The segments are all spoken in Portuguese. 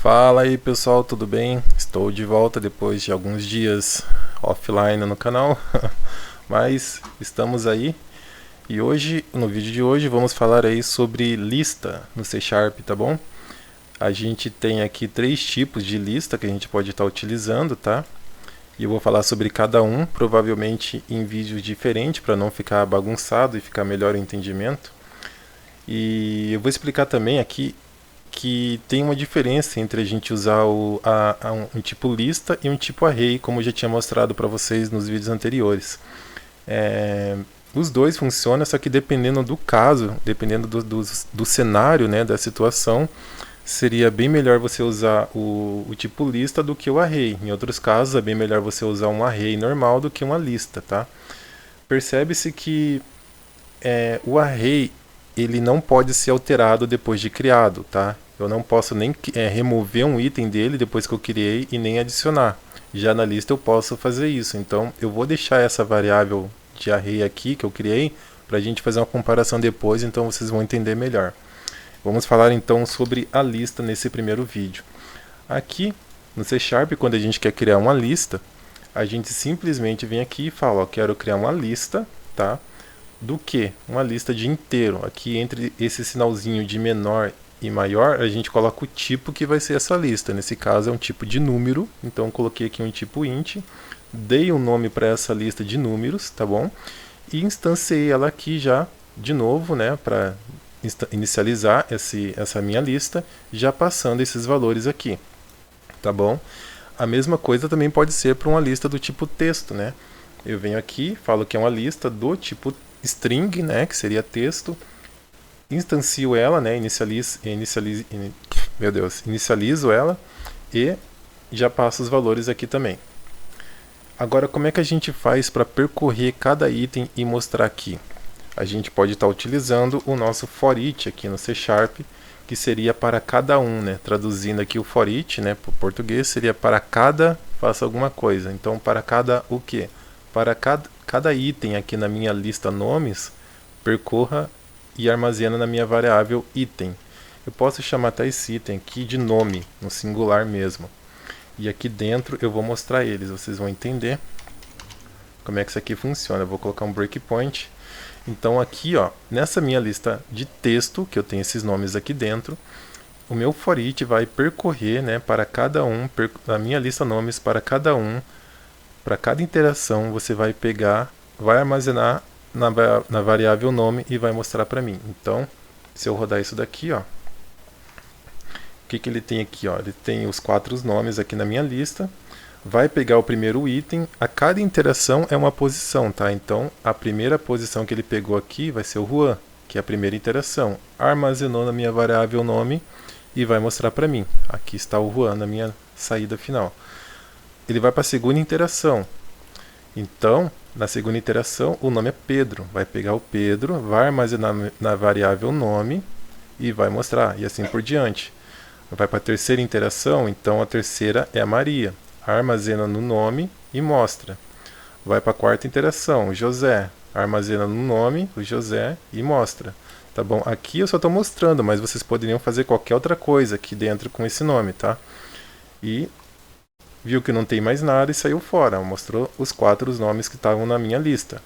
Fala aí pessoal, tudo bem? Estou de volta depois de alguns dias offline no canal, mas estamos aí e hoje, no vídeo de hoje, vamos falar aí sobre lista no C Sharp, tá bom? A gente tem aqui três tipos de lista que a gente pode estar utilizando, tá? E eu vou falar sobre cada um, provavelmente em vídeos diferentes, para não ficar bagunçado e ficar melhor o entendimento. E eu vou explicar também aqui que tem uma diferença entre a gente usar um tipo lista e um tipo array, como eu já tinha mostrado para vocês nos vídeos anteriores. Os dois funcionam, só que dependendo do caso, dependendo do cenário, né, da situação, seria bem melhor você usar o tipo lista do que o array. Em outros casos, é bem melhor você usar um array normal do que uma lista, tá? Percebe-se que o array ele não pode ser alterado depois de criado, tá? Eu não posso nem remover um item dele depois que eu criei e nem adicionar. Já na lista eu posso fazer isso. Então eu vou deixar essa variável de array aqui que eu criei para a gente fazer uma comparação depois, então vocês vão entender melhor. Vamos falar então sobre a lista nesse primeiro vídeo. Aqui no C Sharp, quando a gente quer criar uma lista, a gente simplesmente vem aqui e fala, ó, quero criar uma lista, tá? Do que? Uma lista de inteiro. Aqui entre esse sinalzinho de menor e maior, a gente coloca o tipo que vai ser essa lista. Nesse caso é um tipo de número, então eu coloquei aqui um tipo int, dei um nome para essa lista de números, tá bom? E instanciei ela aqui já de novo, né, para inicializar essa minha lista, já passando esses valores aqui, tá bom? A mesma coisa também pode ser para uma lista do tipo texto, né? Eu venho aqui, falo que é uma lista do tipo string, né, que seria texto, instancio ela, né, inicializo ela e já passo os valores aqui também. Agora, como é que a gente faz para percorrer cada item e mostrar aqui? A gente pode estar utilizando o nosso for each aqui no C Sharp, que seria para cada um, né? Traduzindo aqui o for each, né, para o português, seria para cada faça alguma coisa. Então, para cada o quê? Para cada item aqui na minha lista nomes, percorra e armazena na minha variável item. Eu posso chamar até esse item aqui de nome, no singular mesmo. E aqui dentro eu vou mostrar eles, vocês vão entender como é que isso aqui funciona. Eu vou colocar um breakpoint. Então aqui, ó, nessa minha lista de texto, que eu tenho esses nomes aqui dentro, o meu for each vai percorrer, né, para cada um, a minha lista nomes para cada um. Para cada interação você vai pegar, vai armazenar na variável nome e vai mostrar para mim. Então, se eu rodar isso daqui, ó, o que ele tem aqui? Ó? Ele tem os 4 nomes aqui na minha lista, vai pegar o primeiro item, a cada interação é uma posição, tá? Então, a primeira posição que ele pegou aqui vai ser o Juan, que é a primeira interação. Armazenou na minha variável nome e vai mostrar para mim. Aqui está o Juan na minha saída final. Ele vai para a segunda interação. Então, na segunda interação, o nome é Pedro. Vai pegar o Pedro, vai armazenar na variável nome e vai mostrar, e assim por diante. Vai para a terceira interação, então a terceira é a Maria. Armazena no nome e mostra. Vai para a quarta interação, José. Armazena no nome, o José, e mostra. Tá bom? Aqui eu só estou mostrando, mas vocês poderiam fazer qualquer outra coisa aqui dentro com esse nome, tá? E viu que não tem mais nada e saiu fora. Mostrou os 4 nomes que estavam na minha lista.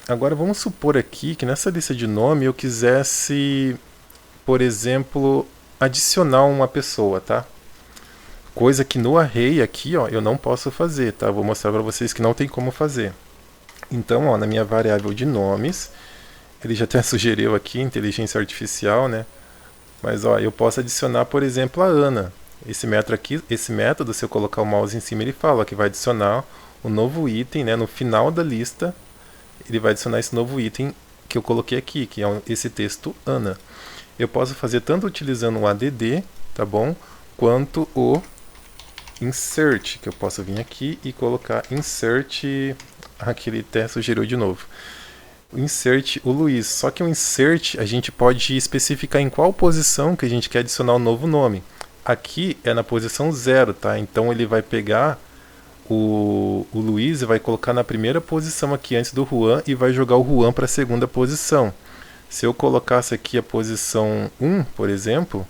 Agora vamos supor aqui que nessa lista de nome eu quisesse, por exemplo, adicionar uma pessoa, tá? Coisa que no array aqui, ó, eu não posso fazer, tá? Vou mostrar para vocês que não tem como fazer. Então, ó, na minha variável de nomes, ele já até sugeriu aqui, inteligência artificial, né? Mas, ó, eu posso adicionar, por exemplo, a Ana. Esse método, se eu colocar o mouse em cima, ele fala que vai adicionar um novo item, né? No final da lista, ele vai adicionar esse novo item que eu coloquei aqui, que é esse texto Ana. Eu posso fazer tanto utilizando o add, tá bom? Quanto o insert, que eu posso vir aqui e colocar insert, aqui ele até sugeriu de novo. Insert o Luiz, só que o insert a gente pode especificar em qual posição que a gente quer adicionar o novo nome. Aqui é na posição 0, tá? Então ele vai pegar o Luiz e vai colocar na primeira posição aqui antes do Juan e vai jogar o Juan para a segunda posição. Se eu colocasse aqui a posição 1, por exemplo,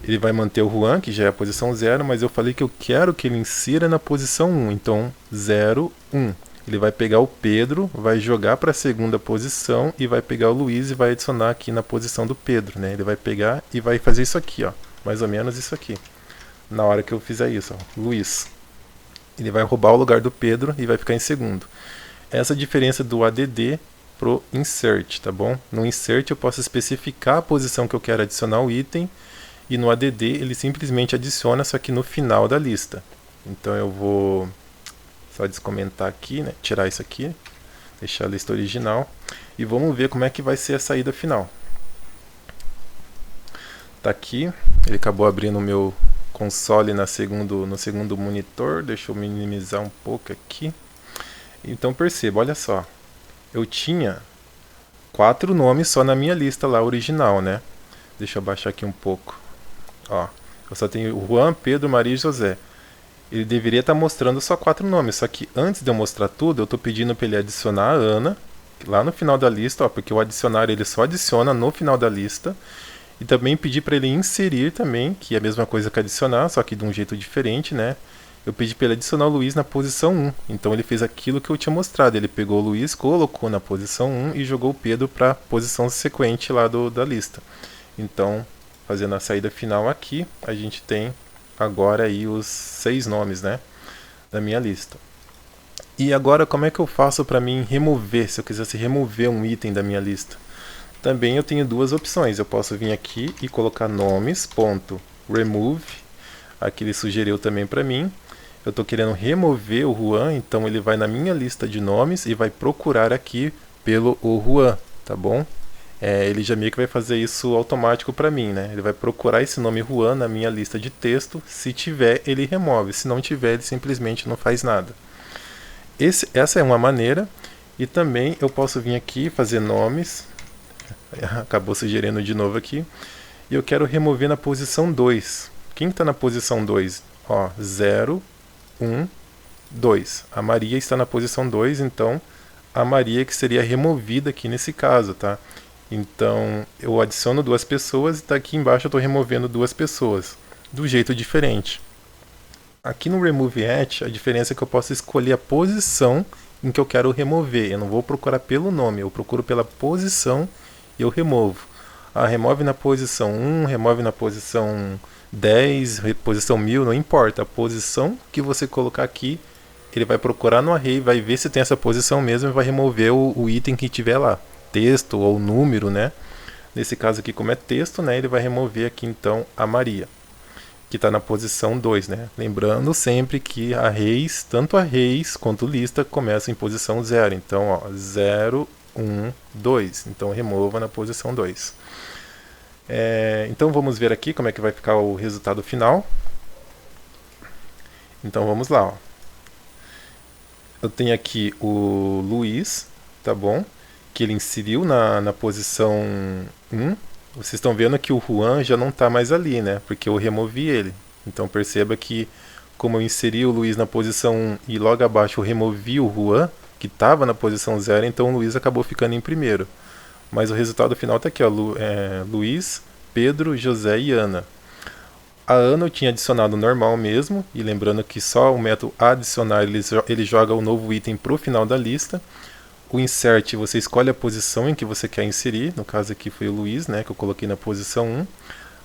ele vai manter o Juan, que já é a posição 0, mas eu falei que eu quero que ele insira na posição 1, então 0, 1. Ele vai pegar o Pedro, vai jogar para a segunda posição e vai pegar o Luiz e vai adicionar aqui na posição do Pedro, né? Ele vai pegar e vai fazer isso aqui, ó, mais ou menos isso aqui. Na hora que eu fizer isso, ó, Luiz. Ele vai roubar o lugar do Pedro e vai ficar em segundo. Essa é a diferença do ADD pro insert, tá bom? No insert eu posso especificar a posição que eu quero adicionar o item, e no ADD ele simplesmente adiciona, só que no final da lista. Então eu vou só descomentar aqui, né? Tirar isso aqui, deixar a lista original, e vamos ver como é que vai ser a saída final. Tá aqui, ele acabou abrindo o meu console no segundo monitor, deixa eu minimizar um pouco aqui. Então perceba, olha só, eu tinha 4 nomes só na minha lista lá original, né? Deixa eu abaixar aqui um pouco. Ó, eu só tenho o Juan, Pedro, Maria e José. Ele deveria estar mostrando só 4 nomes, só que antes de eu mostrar tudo, eu estou pedindo para ele adicionar a Ana lá no final da lista, ó, porque o adicionar ele só adiciona no final da lista. E também pedi para ele inserir também, que é a mesma coisa que adicionar, só que de um jeito diferente, né? Eu pedi para ele adicionar o Luiz na posição 1. Então ele fez aquilo que eu tinha mostrado. Ele pegou o Luiz, colocou na posição 1 e jogou o Pedro para a posição sequente lá da lista. Então, fazendo a saída final aqui, a gente tem agora aí os 6 nomes, né, da minha lista. E agora como é que eu faço para mim remover, se eu quisesse remover um item da minha lista? Também eu tenho 2 opções. Eu posso vir aqui e colocar nomes.remove. Aqui ele sugeriu também para mim. Eu estou querendo remover o Juan, então ele vai na minha lista de nomes e vai procurar aqui pelo o Juan, tá bom? Ele já meio que vai fazer isso automático para mim, né? Ele vai procurar esse nome Juan na minha lista de texto. Se tiver, ele remove. Se não tiver, ele simplesmente não faz nada. Essa é uma maneira. E também eu posso vir aqui e fazer nomes. Acabou sugerindo de novo aqui. E eu quero remover na posição 2. Quem está na posição 2? Ó, 0, 1, 2. A Maria está na posição 2, então a Maria que seria removida aqui nesse caso, tá? Então eu adiciono 2 pessoas e tá aqui embaixo eu estou removendo 2 pessoas, do jeito diferente. Aqui no Remove At, a diferença é que eu posso escolher a posição em que eu quero remover. Eu não vou procurar pelo nome, eu procuro pela posição e eu removo. Remove na posição 1, remove na posição 10, posição 1000, não importa. A posição que você colocar aqui, ele vai procurar no array, vai ver se tem essa posição mesmo e vai remover o item que tiver lá. Texto ou número, né? Nesse caso aqui, como é texto, né? Ele vai remover aqui então a Maria, que está na posição 2, né? Lembrando sempre que arrays, tanto arrays quanto lista, começam em posição 0. Então, ó, 0, 1, 2. Então, remova na posição 2. Então, vamos ver aqui como é que vai ficar o resultado final. Então, vamos lá, ó. Eu tenho aqui o Luiz, tá bom? Que ele inseriu na posição 1. Vocês estão vendo que o Juan já não está mais ali, né? Porque eu removi ele. Então perceba que como eu inseri o Luiz na posição 1 e logo abaixo eu removi o Juan, que estava na posição 0, então o Luiz acabou ficando em primeiro. Mas o resultado final está aqui, ó, Luiz, Pedro, José e Ana. A Ana eu tinha adicionado normal mesmo, e lembrando que só o método adicionar ele joga o novo item para o final da lista. O insert, você escolhe a posição em que você quer inserir, no caso aqui foi o Luiz, né, que eu coloquei na posição 1.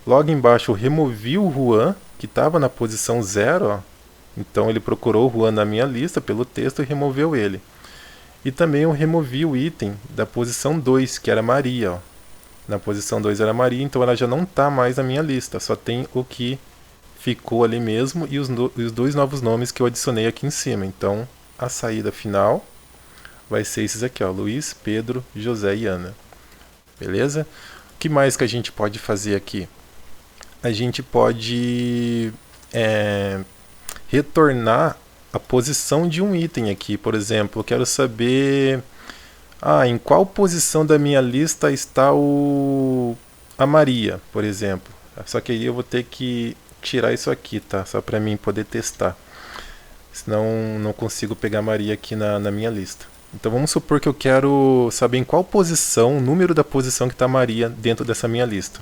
Logo embaixo eu removi o Juan, que estava na posição 0, ó. Então ele procurou o Juan na minha lista pelo texto e removeu ele. E também eu removi o item da posição 2, que era Maria, ó. Na posição 2 era Maria, então ela já não está mais na minha lista, só tem o que ficou ali mesmo e os 2 novos nomes que eu adicionei aqui em cima. Então a saída final vai ser esses aqui, ó, Luiz, Pedro, José e Ana. Beleza? O que mais que a gente pode fazer aqui? A gente pode retornar a posição de um item aqui. Por exemplo, eu quero saber em qual posição da minha lista está a Maria, por exemplo. Só que aí eu vou ter que tirar isso aqui, tá? Só para mim poder testar. Senão não consigo pegar a Maria aqui na minha lista. Então vamos supor que eu quero saber em qual posição, o número da posição que está Maria dentro dessa minha lista.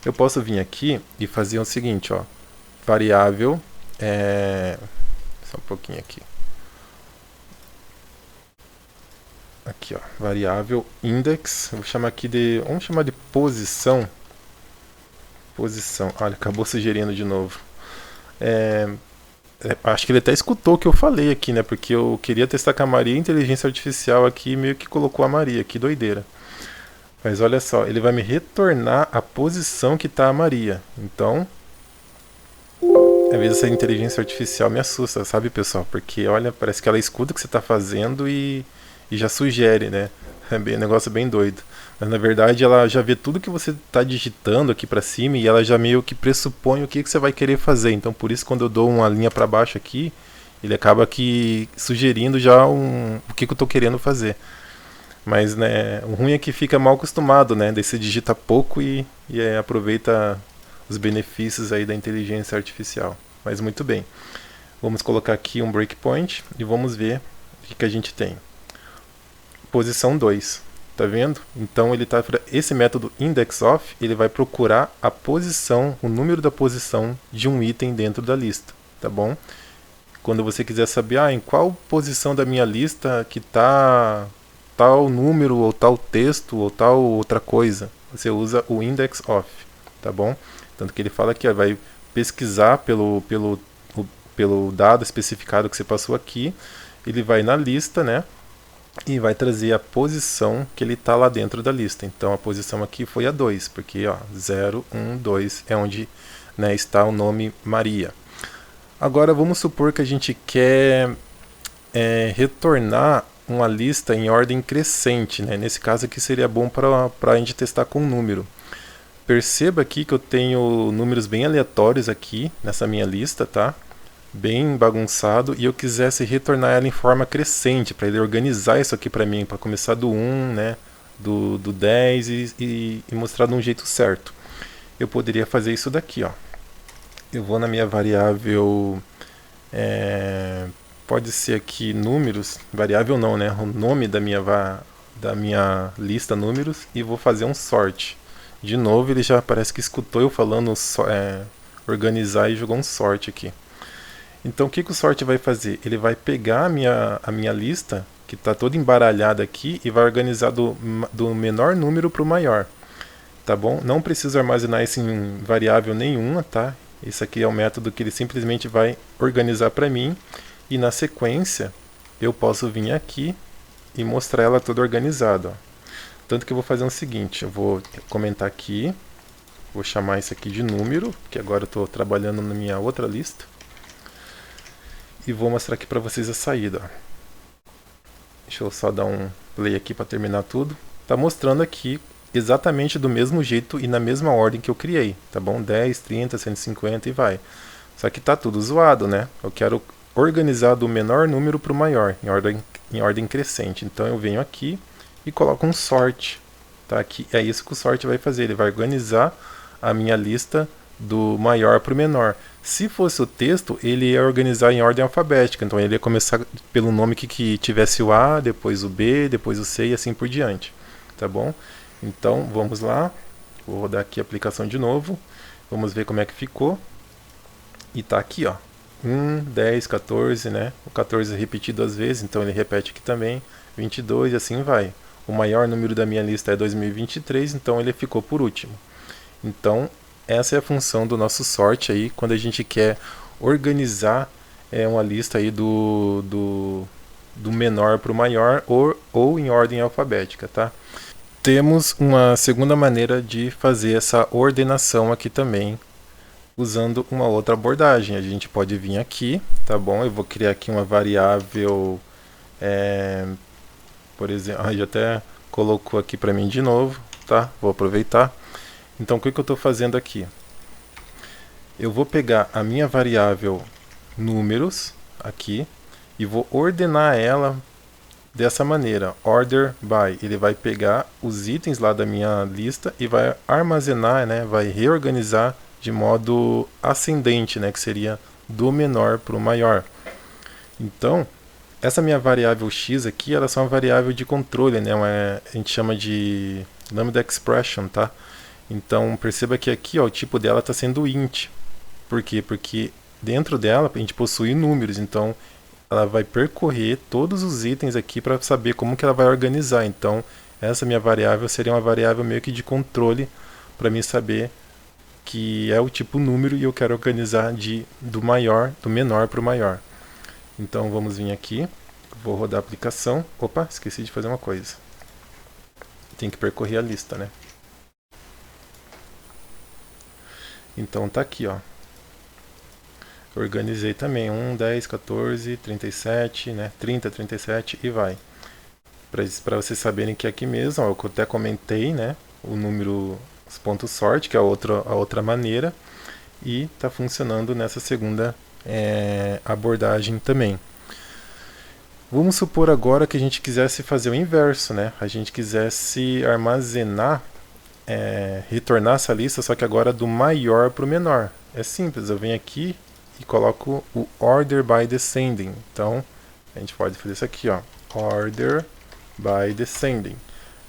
Eu posso vir aqui e fazer o seguinte, ó, variável, só um pouquinho aqui. Aqui, ó, variável index, vou chamar aqui de, vamos chamar de posição. Posição, olha, acabou sugerindo de novo. Acho que ele até escutou o que eu falei aqui, né? Porque eu queria testar com a Maria, a inteligência artificial aqui e meio que colocou a Maria, que doideira. Mas olha só, ele vai me retornar a posição que está a Maria. Então, às vezes essa inteligência artificial me assusta, sabe, pessoal? Porque, olha, parece que ela escuta o que você está fazendo e já sugere, né? É um negócio bem doido. Mas, na verdade, ela já vê tudo que você está digitando aqui para cima e ela já meio que pressupõe o que você vai querer fazer. Então, por isso, quando eu dou uma linha para baixo aqui, ele acaba aqui sugerindo já o que eu estou querendo fazer. Mas, né, o ruim é que fica mal acostumado, né? Daí você digita pouco e aproveita os benefícios aí da inteligência artificial. Mas muito bem. Vamos colocar aqui um breakpoint e vamos ver o que a gente tem. Posição 2. Tá vendo? Então esse método indexOf, ele vai procurar a posição, o número da posição de um item dentro da lista, tá bom? Quando você quiser saber, em qual posição da minha lista que está tal número, ou tal texto, ou tal outra coisa, você usa o indexOf, tá bom? Tanto que ele fala que vai pesquisar pelo dado especificado que você passou aqui, ele vai na lista, né? E vai trazer a posição que ele está lá dentro da lista. Então a posição aqui foi a 2, porque 0, 1, 2 é onde, né, está o nome Maria. Agora vamos supor que a gente quer retornar uma lista em ordem crescente, né? Nesse caso aqui seria bom para a gente testar com um número. Perceba aqui que eu tenho números bem aleatórios aqui nessa minha lista, tá? Bem bagunçado, e eu quisesse retornar ela em forma crescente, para ele organizar isso aqui para mim, para começar do 1, né, do 10 e mostrar de um jeito certo. Eu poderia fazer isso daqui, ó. Eu vou na minha variável, pode ser aqui números, variável não, né, o nome da minha lista números, e vou fazer um sort. De novo, ele já parece que escutou eu falando organizar e jogou um sort aqui. Então o que o sort vai fazer? Ele vai pegar a minha lista, que está toda embaralhada aqui, e vai organizar do menor número para o maior. Tá bom? Não preciso armazenar isso em variável nenhuma, tá? Isso aqui é um método que ele simplesmente vai organizar para mim, e na sequência eu posso vir aqui e mostrar ela toda organizada. Ó. Tanto que eu vou fazer o seguinte, eu vou comentar aqui, vou chamar isso aqui de número, que agora eu estou trabalhando na minha outra lista. E vou mostrar aqui para vocês a saída. Deixa eu só dar um play aqui para terminar tudo. Tá mostrando aqui exatamente do mesmo jeito e na mesma ordem que eu criei, tá bom? 10, 30, 150 e vai. Só que tá tudo zoado, né? Eu quero organizar do menor número para o maior, em ordem crescente. Então eu venho aqui e coloco um sort. Tá? Aqui é isso que o sort vai fazer. Ele vai organizar a minha lista do maior para o menor. Se fosse o texto, ele ia organizar em ordem alfabética. Então ele ia começar pelo nome que tivesse o A, depois o B, depois o C e assim por diante. Tá bom? Então vamos lá. Vou rodar aqui a aplicação de novo. Vamos ver como é que ficou. E tá aqui, ó. 1, 10, 14, né? O 14 é repetido duas vezes, então ele repete aqui também. 22 e assim vai. O maior número da minha lista é 2023, então ele ficou por último. Então essa é a função do nosso sort aí, quando a gente quer organizar uma lista aí do menor para o maior ou em ordem alfabética, tá? Temos uma segunda maneira de fazer essa ordenação aqui também, usando uma outra abordagem. A gente pode vir aqui, tá bom? Eu vou criar aqui uma variável, por exemplo, já até colocou aqui para mim de novo, tá? Vou aproveitar. Então, o que eu estou fazendo aqui? Eu vou pegar a minha variável números aqui e vou ordenar ela dessa maneira, order by. Ele vai pegar os itens lá da minha lista e vai armazenar, né, vai reorganizar de modo ascendente, né, que seria do menor para o maior. Então, essa minha variável x aqui, ela é só uma variável de controle, né, a gente chama de lambda expression, tá? Então perceba que aqui, ó, o tipo dela está sendo int. Por quê? Porque dentro dela a gente possui números, então ela vai percorrer todos os itens aqui para saber como que ela vai organizar. Então essa minha variável seria uma variável meio que de controle para mim saber que é o tipo número e eu quero organizar do menor para o maior. Então vamos vir aqui, vou rodar a aplicação. Opa, esqueci de fazer uma coisa. Tem que percorrer a lista, né? Então tá aqui, ó. Organizei também 1, 10, 14, 37, né? 30, 37 e vai. Para vocês saberem que é aqui mesmo, ó, eu até comentei, né? O número, os pontos sorte, que é a outra maneira. E está funcionando nessa segunda abordagem também. Vamos supor agora que a gente quisesse fazer o inverso, né? A gente quisesse armazenar, retornar essa lista, só que agora do maior para o menor. É simples, eu venho aqui e coloco o order by descending. Então, a gente pode fazer isso aqui, ó, order by descending.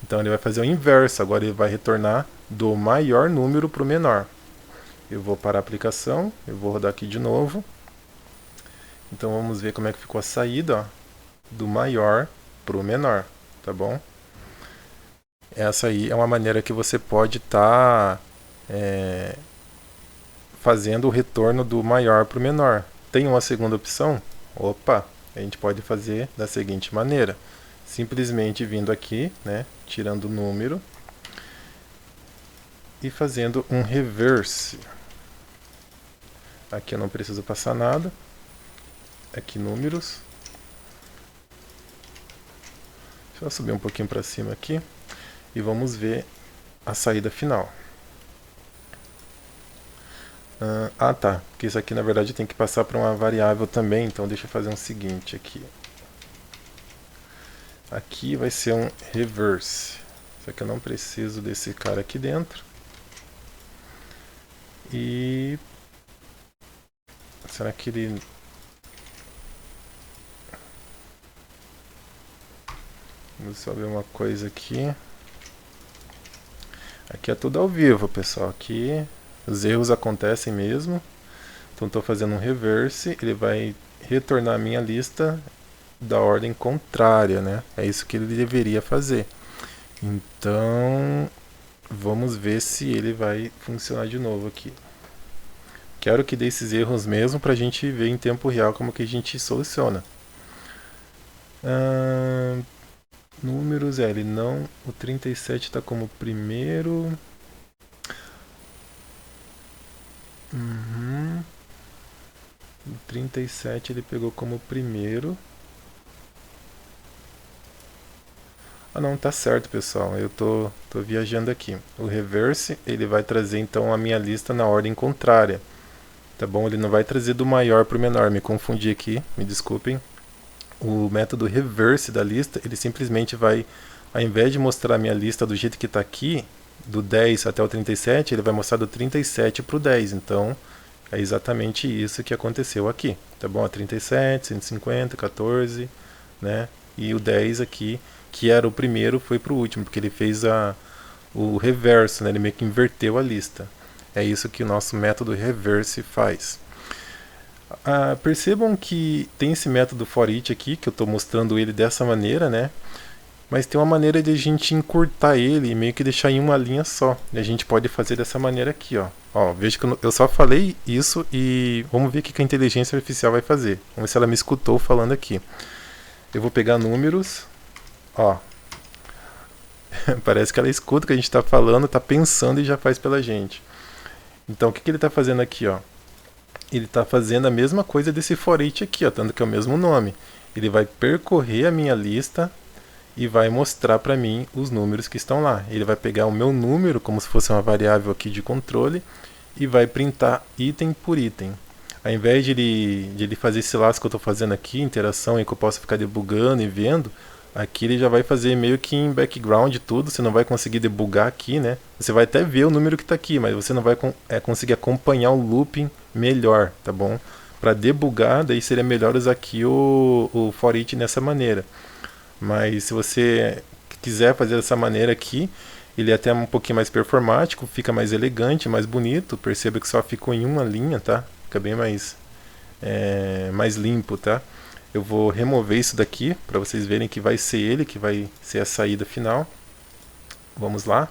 Então ele vai fazer o inverso, agora ele vai retornar do maior número para o menor. Eu vou parar a aplicação, eu vou rodar aqui de novo. Então vamos ver como é que ficou a saída, ó, do maior para o menor, tá bom? Essa aí é uma maneira que você pode estar fazendo o retorno do maior para o menor. Tem uma segunda opção? Opa, a gente pode fazer da seguinte maneira. Simplesmente vindo aqui, né, tirando o número e fazendo um reverse. Aqui eu não preciso passar nada. Aqui números. Deixa eu subir um pouquinho para cima aqui. E vamos ver a saída final. Tá. Porque isso aqui na verdade tem que passar para uma variável também. Então deixa eu fazer o seguinte aqui. Aqui vai ser um reverse. Só que eu não preciso desse cara aqui dentro. E... será que ele... vamos só ver uma coisa aqui. Aqui é tudo ao vivo, pessoal. Aqui os erros acontecem mesmo. Então estou fazendo um reverse. Ele vai retornar a minha lista da ordem contrária, né? É isso que ele deveria fazer. Então vamos ver se ele vai funcionar de novo aqui. Quero que dê esses erros mesmo para a gente ver em tempo real como que a gente soluciona. Números, ele não... o 37 está como primeiro. O 37 ele pegou como primeiro. Não, tá certo, pessoal. Eu tô viajando aqui. O reverse, ele vai trazer então a minha lista na ordem contrária. Tá bom? Ele não vai trazer do maior para o menor. Me confundi aqui, me desculpem. O método reverse da lista, ele simplesmente vai, ao invés de mostrar a minha lista do jeito que está aqui, do 10 até o 37, ele vai mostrar do 37 para o 10. Então, é exatamente isso que aconteceu aqui. Tá bom? 37, 150, 14, né? E o 10 aqui, que era o primeiro, foi para o último, porque ele fez o reverso, né? Ele meio que inverteu a lista. É isso que o nosso método reverse faz. Percebam que tem esse método for each aqui, que eu estou mostrando ele dessa maneira, né? Mas tem uma maneira de a gente encurtar ele e meio que deixar em uma linha só. E a gente pode fazer dessa maneira aqui, ó. Veja que eu só falei isso e vamos ver o que a inteligência artificial vai fazer. Vamos ver se ela me escutou falando aqui. Eu vou pegar números, ó. Parece que ela escuta o que a gente está falando, está pensando e já faz pela gente. Então o que ele está fazendo aqui, ó? Ele está fazendo a mesma coisa desse for each aqui, ó, tanto que é o mesmo nome. Ele vai percorrer a minha lista e vai mostrar para mim os números que estão lá. Ele vai pegar o meu número, como se fosse uma variável aqui de controle, e vai printar item por item. Ao invés de ele fazer esse laço que eu estou fazendo aqui, interação, e que eu posso ficar debugando e vendo, aqui ele já vai fazer meio que em background tudo. Você não vai conseguir debugar aqui, né? Você vai até ver o número que está aqui, mas você não vai conseguir acompanhar o looping melhor, tá bom? Para debugar, daí seria melhor usar aqui o for each nessa maneira. Mas se você quiser fazer dessa maneira aqui, Ele é até um pouquinho mais performático, fica mais elegante, mais bonito. Perceba que só ficou em uma linha, tá? Fica bem mais limpo, tá? Eu vou remover isso daqui para vocês verem que vai ser ele, que vai ser a saída final. Vamos lá.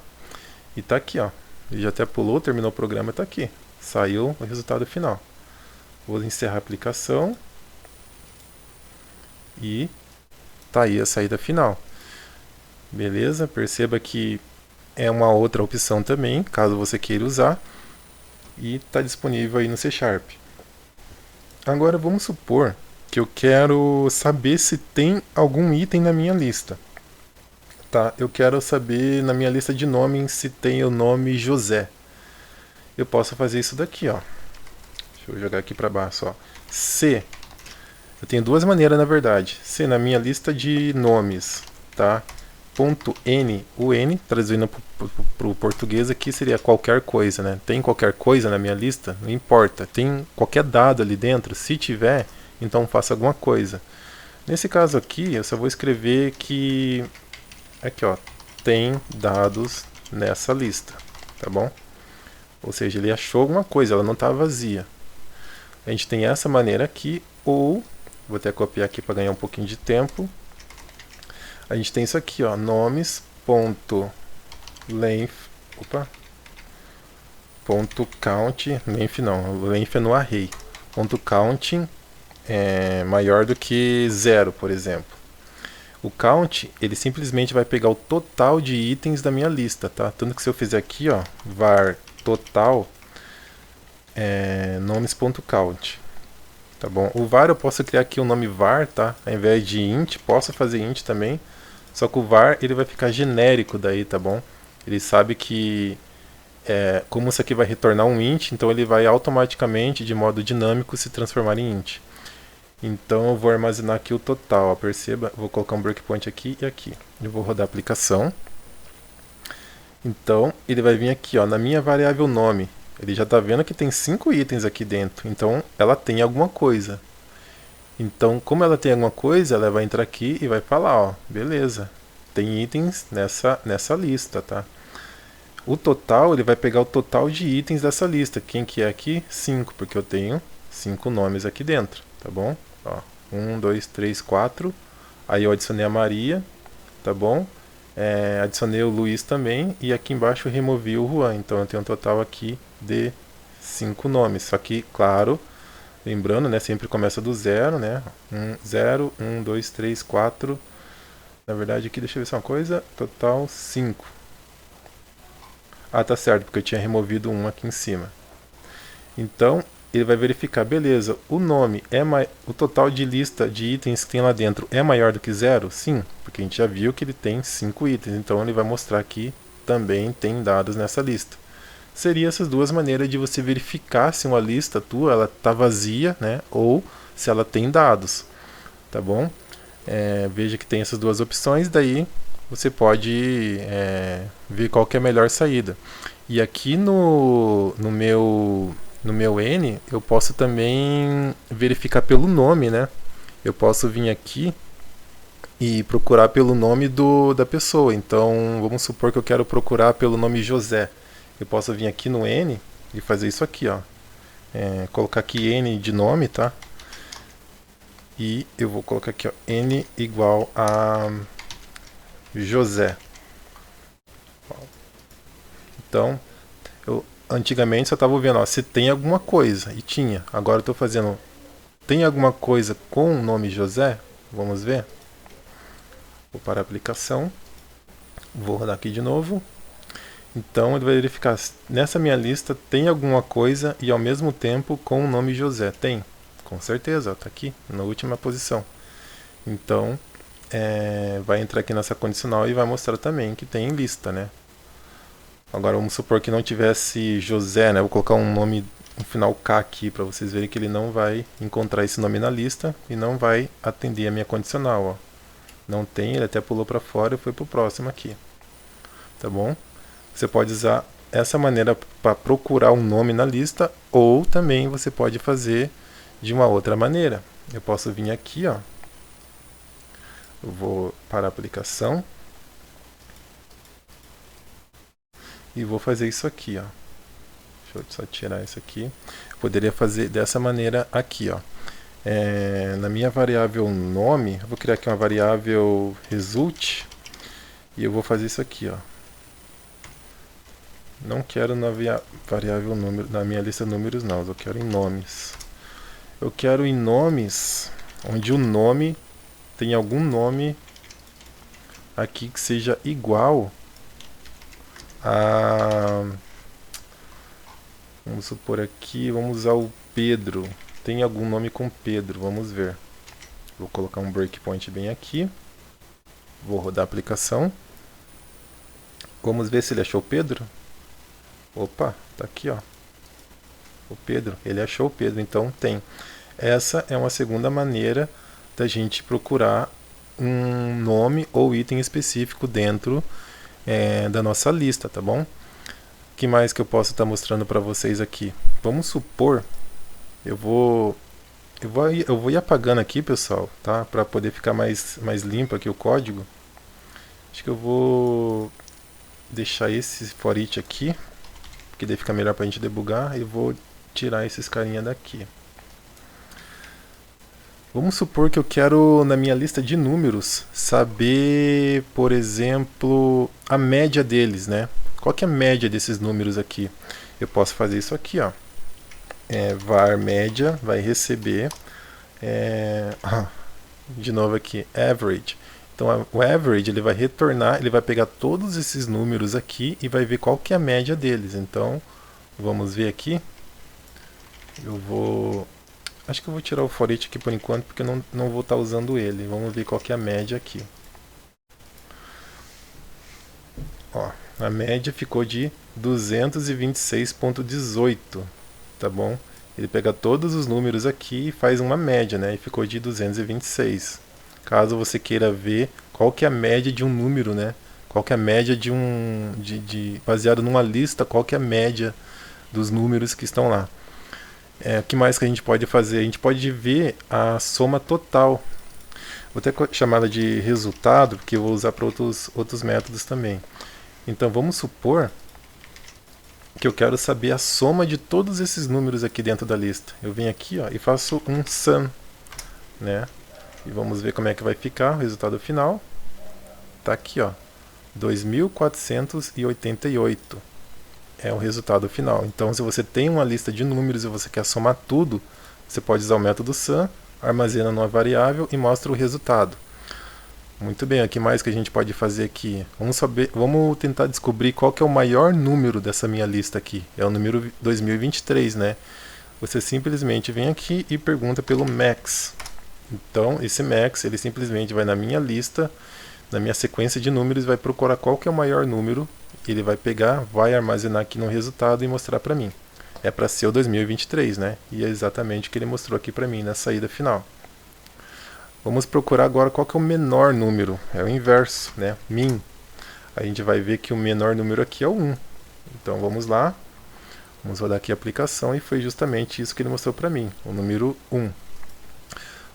E tá aqui, ó. Ele já até pulou, terminou o programa, tá aqui. Saiu o resultado final. Vou encerrar a aplicação. E tá aí a saída final. Beleza? Perceba que é uma outra opção também, caso você queira usar. E está disponível aí no C Sharp. Agora vamos supor que eu quero saber se tem algum item na minha lista. Tá? Eu quero saber na minha lista de nomes se tem o nome José. Eu posso fazer isso daqui, ó. Deixa eu jogar aqui para baixo, ó. Se eu tenho duas maneiras, na verdade. Se na minha lista de nomes, tá? Ponto .n, o N, traduzindo para o português aqui, seria qualquer coisa, né? Tem qualquer coisa na minha lista? Não importa. Tem qualquer dado ali dentro? Se tiver, então faça alguma coisa. Nesse caso aqui, eu só vou escrever que... Aqui, ó. Tem dados nessa lista, tá bom? Ou seja, ele achou alguma coisa, ela não está vazia. A gente tem essa maneira aqui, ou... Vou até copiar aqui para ganhar um pouquinho de tempo. A gente tem isso aqui, ó, nomes.length, .count, length não, length é no array, .count é maior do que 0, por exemplo. O count, ele simplesmente vai pegar o total de itens da minha lista, tá? Tanto que se eu fizer aqui, ó, var total nomes.count, tá bom? O var eu posso criar aqui o nome var, tá? Ao invés de int, posso fazer int também. Só que o var ele vai ficar genérico daí, tá bom? Ele sabe que como isso aqui vai retornar um int, então ele vai automaticamente, de modo dinâmico, se transformar em int. Então eu vou armazenar aqui o total, ó, perceba, vou colocar um breakpoint aqui e aqui. Eu vou rodar a aplicação. Então ele vai vir aqui, ó, na minha variável nome. Ele já está vendo que tem 5 itens aqui dentro, então ela tem alguma coisa. Então, como ela tem alguma coisa, ela vai entrar aqui e vai falar, ó, beleza, tem itens nessa lista, tá? O total, ele vai pegar o total de itens dessa lista. Quem que é aqui? 5, porque eu tenho 5 nomes aqui dentro, tá bom? Ó, 1, 2, 3, 4. Aí eu adicionei a Maria, tá bom? Adicionei o Luiz também, e aqui embaixo eu removi o Juan. Então eu tenho um total aqui de 5 nomes. Só que, claro, lembrando, né, sempre começa do 0, né? 0, 1, 2, 3, 4. Na verdade aqui, deixa eu ver só uma coisa. Total 5. Ah, tá certo, porque eu tinha removido um aqui em cima. Então, ele vai verificar, beleza, o nome o total de lista de itens que tem lá dentro é maior do que 0? Sim, porque a gente já viu que ele tem 5 itens. Então ele vai mostrar que também tem dados nessa lista. Seria essas duas maneiras de você verificar se uma lista tua ela tá vazia, né, ou se ela tem dados, tá bom? Veja que tem essas duas opções, daí você pode ver qual que é a melhor saída. E aqui no meu N, eu posso também verificar pelo nome, né? Eu posso vir aqui e procurar pelo nome da pessoa. Então, vamos supor que eu quero procurar pelo nome José. Eu posso vir aqui no N e fazer isso aqui, ó. Colocar aqui N de nome, tá? E eu vou colocar aqui, ó, N igual a José. Então, eu antigamente só estava vendo, ó, se tem alguma coisa, e tinha. Agora eu estou fazendo, tem alguma coisa com o nome José? Vamos ver. Vou parar a aplicação. Vou rodar aqui de novo. Então ele vai verificar, nessa minha lista tem alguma coisa e ao mesmo tempo com o nome José. Tem, com certeza, está aqui, na última posição. Então, vai entrar aqui nessa condicional e vai mostrar também que tem lista, né? Agora vamos supor que não tivesse José, né? Vou colocar um nome no final K aqui para vocês verem que ele não vai encontrar esse nome na lista e não vai atender a minha condicional, ó. Não tem, ele até pulou para fora e foi para o próximo aqui. Tá bom? Você pode usar essa maneira para procurar um nome na lista, ou também você pode fazer de uma outra maneira. Eu posso vir aqui, ó. Eu vou para a aplicação. e vou fazer isso aqui, ó. Deixa eu só tirar isso aqui. Eu poderia fazer dessa maneira aqui, ó. Na minha variável nome, eu vou criar aqui uma variável result e eu vou fazer isso aqui, ó. Não quero na variável número, na minha lista de números não, eu quero em nomes. Eu quero em nomes onde o nome tem algum nome aqui que seja igual a... Vamos supor aqui, vamos usar o Pedro. Tem algum nome com Pedro, vamos ver. Vou colocar um breakpoint bem aqui. Vou rodar a aplicação. Vamos ver se ele achou o Pedro. Opa, tá aqui, ó. O Pedro, ele achou o Pedro, então tem. Essa é uma segunda maneira da gente procurar um nome ou item específico dentro da nossa lista, tá bom? O que mais que eu posso estar mostrando para vocês aqui? Vamos supor, eu vou ir apagando aqui, pessoal, tá? Para poder ficar mais limpo aqui o código. Acho que eu vou deixar esse for each aqui, que daí fica melhor para a gente debugar, e vou tirar esses carinha daqui. Vamos supor que eu quero, na minha lista de números, saber, por exemplo, a média deles, né? Qual que é a média desses números aqui? Eu posso fazer isso aqui, ó. Var média vai receber, de novo aqui, average. Então o average ele vai retornar, ele vai pegar todos esses números aqui e vai ver qual que é a média deles. Então vamos ver aqui. Acho que eu vou tirar o for each aqui por enquanto, porque eu não vou estar usando ele. Vamos ver qual que é a média aqui. Ó, a média ficou de 226,18, tá bom? Ele pega todos os números aqui e faz uma média, né? E ficou de 226. Caso você queira ver qual que é a média de um número, né? Qual que é a média baseado numa lista, qual que é a média dos números que estão lá. O que mais que a gente pode fazer? A gente pode ver a soma total. Vou até chamar ela de resultado, porque eu vou usar para outros métodos também. Então vamos supor que eu quero saber a soma de todos esses números aqui dentro da lista. Eu venho aqui, ó, e faço um sum, né? E vamos ver como é que vai ficar o resultado final. Tá aqui, ó, 2.488 é o resultado final. Então, se você tem uma lista de números e você quer somar tudo, você pode usar o método sum, armazena numa variável e mostra o resultado. Muito bem, o que mais que a gente pode fazer aqui? Vamos tentar descobrir qual que é o maior número dessa minha lista aqui. É o número 2023, né? Você simplesmente vem aqui e pergunta pelo max. Então, esse max, ele simplesmente vai na minha lista, na minha sequência de números, vai procurar qual que é o maior número, ele vai pegar, vai armazenar aqui no resultado e mostrar para mim. É para ser o 2023, né? E é exatamente o que ele mostrou aqui para mim na saída final. Vamos procurar agora qual que é o menor número. É o inverso, né? Min. A gente vai ver que o menor número aqui é o 1. Então vamos lá. Vamos rodar aqui a aplicação e foi justamente isso que ele mostrou para mim, o número 1.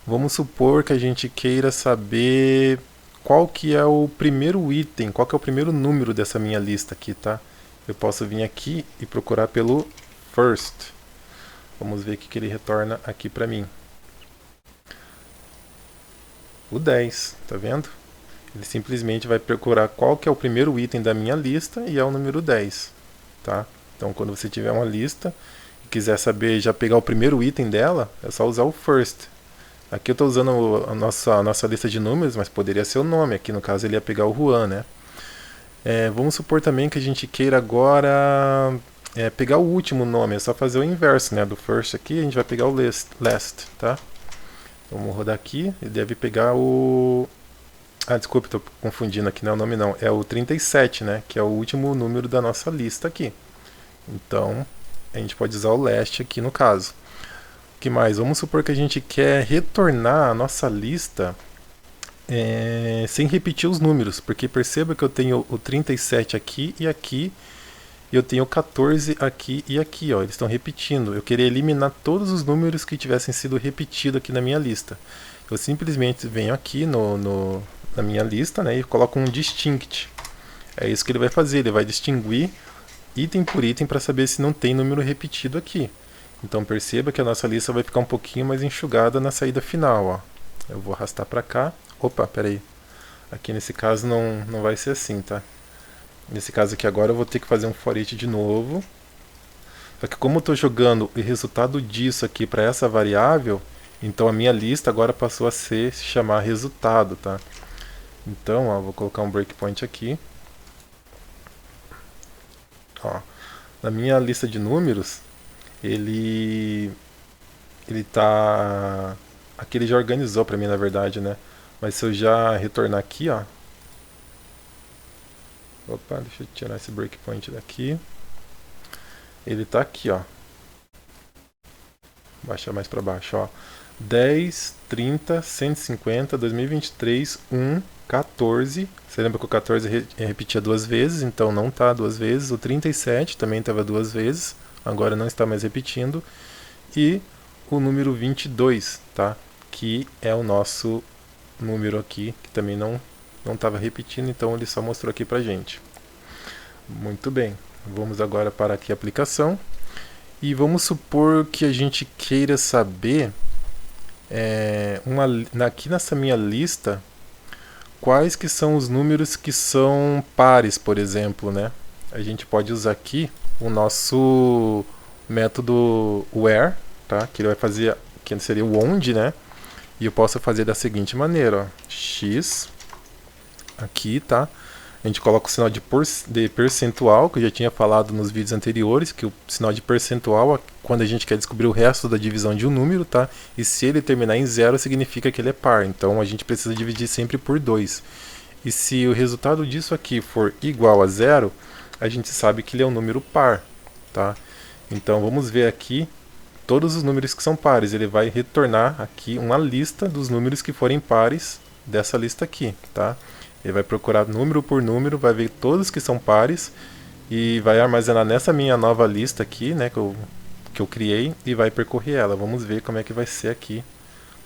Vamos supor que a gente queira saber qual que é o primeiro item, qual que é o primeiro número dessa minha lista aqui, tá? Eu posso vir aqui e procurar pelo first. Vamos ver o que ele retorna aqui para mim. O 10, tá vendo? Ele simplesmente vai procurar qual que é o primeiro item da minha lista e é o número 10, tá? Então quando você tiver uma lista e quiser saber, já pegar o primeiro item dela, é só usar o first. Aqui eu estou usando a nossa lista de números, mas poderia ser o nome. Aqui no caso ele ia pegar o Juan, né? Vamos supor também que a gente queira agora pegar o último nome. É só fazer o inverso, né? Do first aqui a gente vai pegar o last, tá? Vamos rodar aqui. Ele deve pegar o... desculpa, estou confundindo aqui, não é o nome não. É o 37, né? Que é o último número da nossa lista aqui. Então a gente pode usar o last aqui no caso. O que mais? Vamos supor que a gente quer retornar a nossa lista sem repetir os números, porque perceba que eu tenho o 37 aqui, e eu tenho o 14 aqui e aqui, ó, eles estão repetindo. Eu queria eliminar todos os números que tivessem sido repetidos aqui na minha lista. Eu simplesmente venho aqui na minha lista, né, e coloco um distinct. É isso que ele vai fazer, ele vai distinguir item por item para saber se não tem número repetido aqui. Então perceba que a nossa lista vai ficar um pouquinho mais enxugada na saída final, ó. Eu vou arrastar para cá. Opa, peraí. Aqui nesse caso não vai ser assim, tá? Nesse caso aqui agora eu vou ter que fazer um for each de novo. Só que como eu estou jogando o resultado disso aqui para essa variável, então a minha lista agora passou a se chamar resultado, tá? Então, ó, vou colocar um breakpoint aqui. Ó, na minha lista de números, ele tá... Aqui ele já organizou para mim, na verdade, né? Mas se eu já retornar aqui, ó... Opa, deixa eu tirar esse breakpoint daqui. Ele tá aqui, ó. Baixar mais para baixo, ó. 10, 30, 150, 2023, 1, 14. Você lembra que o 14 repetia duas vezes, então não tá duas vezes. O 37 também estava duas vezes, agora não está mais repetindo. E o número 22, tá? Que é o nosso número aqui, que também não estava repetindo, então ele só mostrou aqui pra gente. Muito bem, vamos agora para aqui a aplicação. E vamos supor que a gente queira saber, aqui nessa minha lista, quais que são os números que são pares, por exemplo, né? A gente pode usar aqui o nosso método where, tá? Que ele vai fazer, que seria o onde, né? E eu posso fazer da seguinte maneira, ó, x, aqui, tá? A gente coloca o sinal de percentual, que eu já tinha falado nos vídeos anteriores, que o sinal de percentual é quando a gente quer descobrir o resto da divisão de um número, tá? E se ele terminar em zero, significa que ele é par. Então a gente precisa dividir sempre por 2. E se o resultado disso aqui for igual a zero, a gente sabe que ele é um número par, tá? Então vamos ver aqui todos os números que são pares. Ele vai retornar aqui uma lista dos números que forem pares dessa lista aqui, tá? Ele vai procurar número por número, vai ver todos que são pares e vai armazenar nessa minha nova lista aqui, né, que eu criei, e vai percorrer ela. Vamos ver como é que vai ser aqui,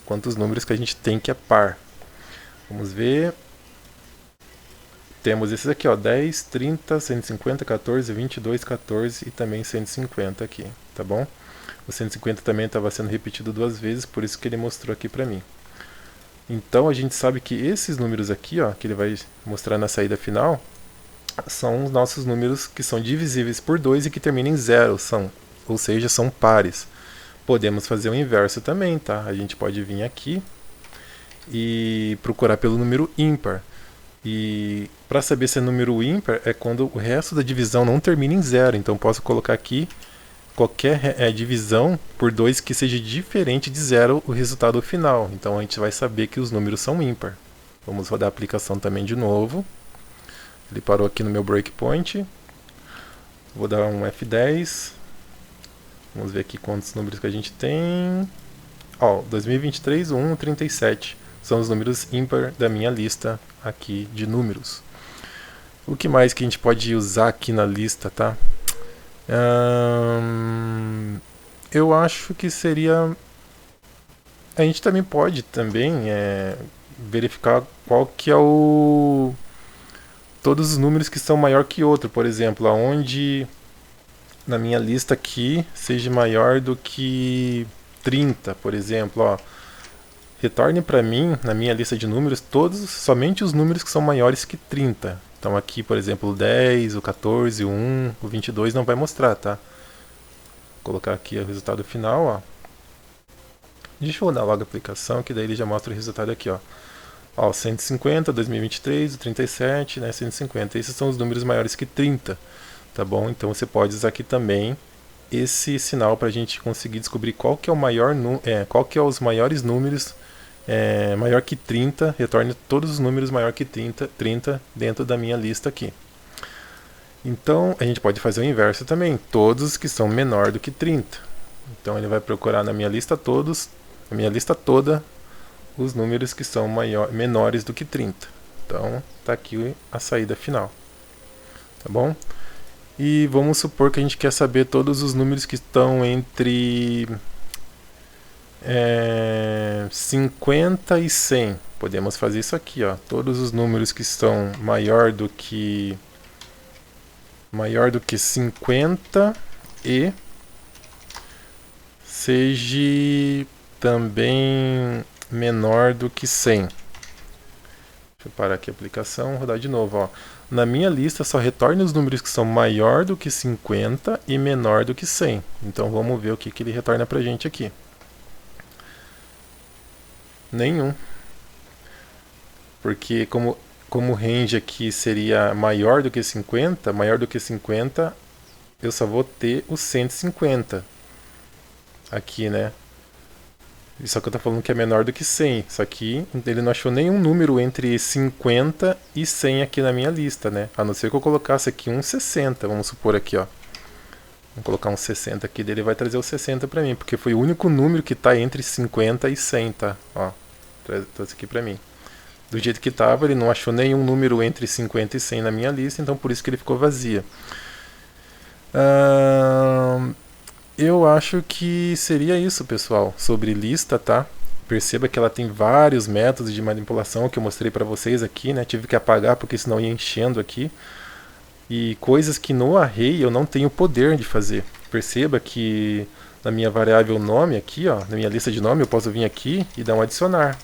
quantos números que a gente tem que é par. Vamos ver. Temos esses aqui, ó, 10, 30, 150, 14, 22, 14 e também 150 aqui, tá bom? O 150 também estava sendo repetido duas vezes, por isso que ele mostrou aqui para mim. Então a gente sabe que esses números aqui, ó, que ele vai mostrar na saída final, são os nossos números que são divisíveis por 2 e que terminam em 0, ou seja, são pares. Podemos fazer o inverso também, tá? A gente pode vir aqui e procurar pelo número ímpar. E para saber se é número ímpar é quando o resto da divisão não termina em 0. Então posso colocar aqui qualquer divisão por 2 que seja diferente de 0 o resultado final. Então a gente vai saber que os números são ímpar. Vamos rodar a aplicação também de novo. Ele parou aqui no meu breakpoint. Vou dar um F10. Vamos ver aqui quantos números que a gente tem. Ó, 2023, 1, 37. São os números ímpar da minha lista aqui de números. O que mais que a gente pode usar aqui na lista, tá? Eu acho que seria... A gente também pode verificar qual que é todos os números que são maior que outro. Por exemplo, aonde na minha lista aqui seja maior do que 30, por exemplo, ó. Retorne para mim, na minha lista de números, somente os números que são maiores que 30. Então aqui, por exemplo, o 10, o 14, o 1, o 22 não vai mostrar, tá? Vou colocar aqui o resultado final, ó. Deixa eu rodar logo a aplicação, que daí ele já mostra o resultado aqui, ó. Ó, 150, 2023, o 37, né, 150. Esses são os números maiores que 30, tá bom? Então você pode usar aqui também esse sinal para a gente conseguir descobrir qual que é o maior qual que é os maiores números maior que 30, retorne todos os números maior que 30 dentro da minha lista aqui. Então a gente pode fazer o inverso também, todos que são menor do que 30. Então ele vai procurar na minha lista toda os números que são menores do que 30. Então está aqui a saída final, tá bom? E vamos supor que a gente quer saber todos os números que estão entre 50 e 100. Podemos fazer isso aqui, ó. Todos os números que estão maior do que maior do que 50 e seja também menor do que 100. Deixa eu parar aqui a aplicação, rodar de novo. Ó. Na minha lista só retorna os números que são maior do que 50 e menor do que 100. Então vamos ver o que ele retorna pra gente aqui. Nenhum. Porque como o range aqui seria maior do que 50, eu só vou ter o 150 aqui, né? Só que eu tô falando que é menor do que 100. Só que ele não achou nenhum número entre 50 e 100 aqui na minha lista, né? A não ser que eu colocasse aqui um 60, vamos supor aqui, ó. Vamos colocar um 60 aqui, dele vai trazer o 60 pra mim, porque foi o único número que tá entre 50 e 100, tá? Ó, trouxe aqui pra mim. Do jeito que tava, ele não achou nenhum número entre 50 e 100 na minha lista, então por isso que ele ficou vazia. Eu acho que seria isso, pessoal, sobre lista, tá? Perceba que ela tem vários métodos de manipulação que eu mostrei para vocês aqui, né? Tive que apagar porque senão ia enchendo aqui. E coisas que no array eu não tenho poder de fazer. Perceba que na minha variável nome aqui, ó, na minha lista de nome, eu posso vir aqui e dar um adicionar.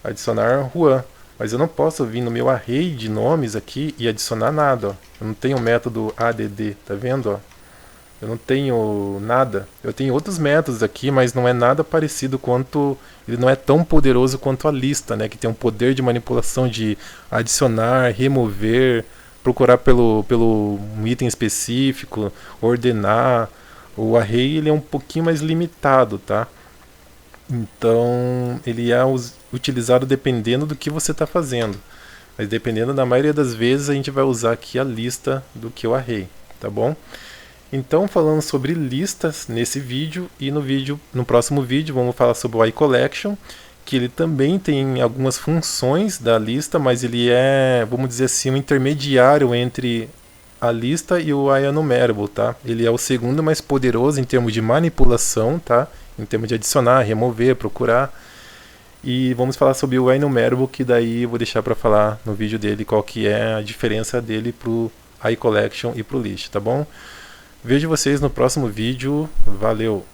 Adicionar Juan. Mas eu não posso vir no meu array de nomes aqui e adicionar nada, ó. Eu não tenho o método add, tá vendo, ó? Eu não tenho nada. Eu tenho outros métodos aqui, mas não é nada parecido quanto... Ele não é tão poderoso quanto a lista, né? Que tem um poder de manipulação de adicionar, remover, procurar pelo um item específico, ordenar. O array ele é um pouquinho mais limitado, tá? Então ele é utilizado dependendo do que você está fazendo. Mas dependendo da maioria das vezes a gente vai usar aqui a lista do que o array, tá bom? Então, falando sobre listas nesse vídeo e no próximo vídeo vamos falar sobre o iCollection, que ele também tem algumas funções da lista, mas ele é, vamos dizer assim, um intermediário entre a lista e o IEnumerable, tá? Ele é o segundo mais poderoso em termos de manipulação, tá? Em termos de adicionar, remover, procurar. E vamos falar sobre o IEnumerable, que daí eu vou deixar para falar no vídeo dele qual que é a diferença dele pro iCollection e pro list, tá bom? Vejo vocês no próximo vídeo. Valeu!